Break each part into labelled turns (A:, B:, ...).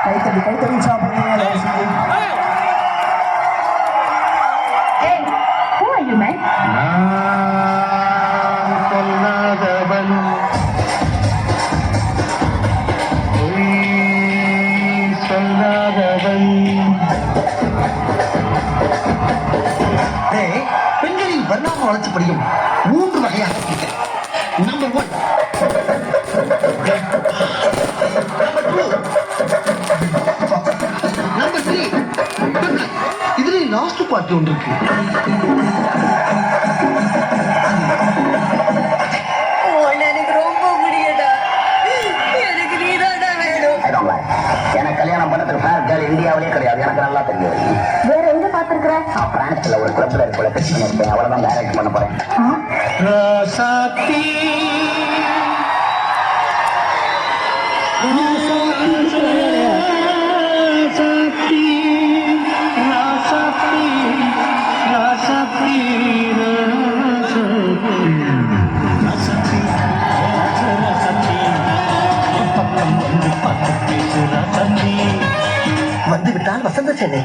A: கைத்தறி சாப்பிடுறீங்க.
B: சொல்லாதவன் சொல்லாதவன்
C: பெண்களின் பரிணாம வளர்ச்சிப்படியும் 3 வகையாக பிரிக்கிறேன். Number 1, number 3. இதுல லாஸ்ட் பார்ட்டி ஒன்று இருக்கு.
D: எனக்கு ரொம்ப பிடிக்கடா. எனக்கு நீதான்டா வேணும்.
E: எனக்கு கல்யாணம் பண்ணதுக்கு ஃபேர் கேர்ள் இந்தியாவிலே கிடையாது. எனக்கு நல்லா தெரியும்.
D: வேற எங்க பாத்துருக்குற?
E: பிரான்ஸ்ல ஒரு கிளப்ல இருக்க பிக்ஸ் பண்ணிருக்கேன். அவ்வளவுதான் டைரக்ட் பண்ண போறேன்.
B: ராசாத்தி
C: வந்து விட்டால் வசந்த சென்னை.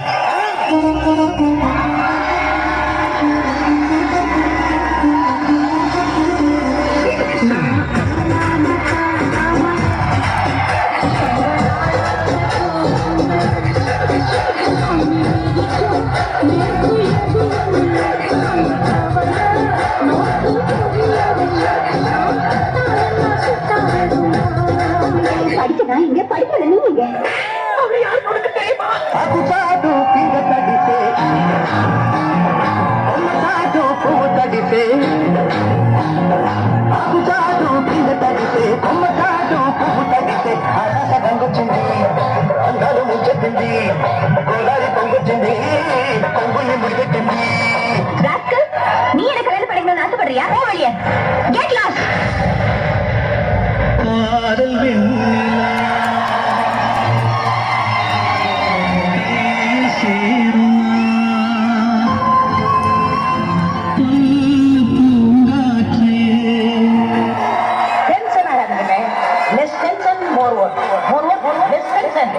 D: படிக்கதா இங்க படிக்கல நீங்க. அவரு யாரு உனக்கு தெரியுமா? நீ எனக்கு கல்யாணம் பண்ணிக்கணும்னு ஆசைப்படுறியா? வெளியே கெட் லாஸ்ட்.
B: காதல் வெண்ணிலா சேருமா பூங்காற்றே.
D: டென்ஷன் ஆகாதீங்க. Less tension more work. More work less tension.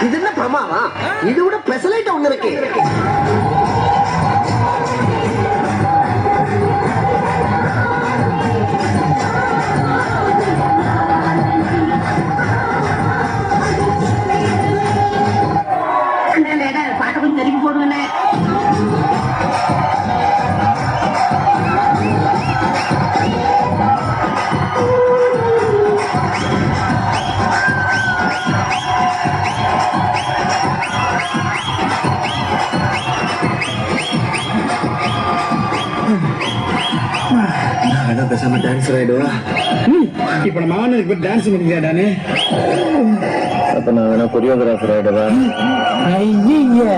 C: இது என்ன பிரமாவா? இது விட பெசலைட் ஒண்ணு இருக்கு.
D: பாட்ட கொஞ்சம் நெருங்கி போடுங்கண்ணே.
C: பேசாம டான்ஸர் ஆயிடுவா.
A: இப்ப நம்ம ஆனதுக்கு பேர் டான்ஸ் பண்ணிக்கிறாடானே.
E: அப்ப நான் வேணா கொரியோகிராஃபர் ஆயிடுவேன்.
A: ஐயா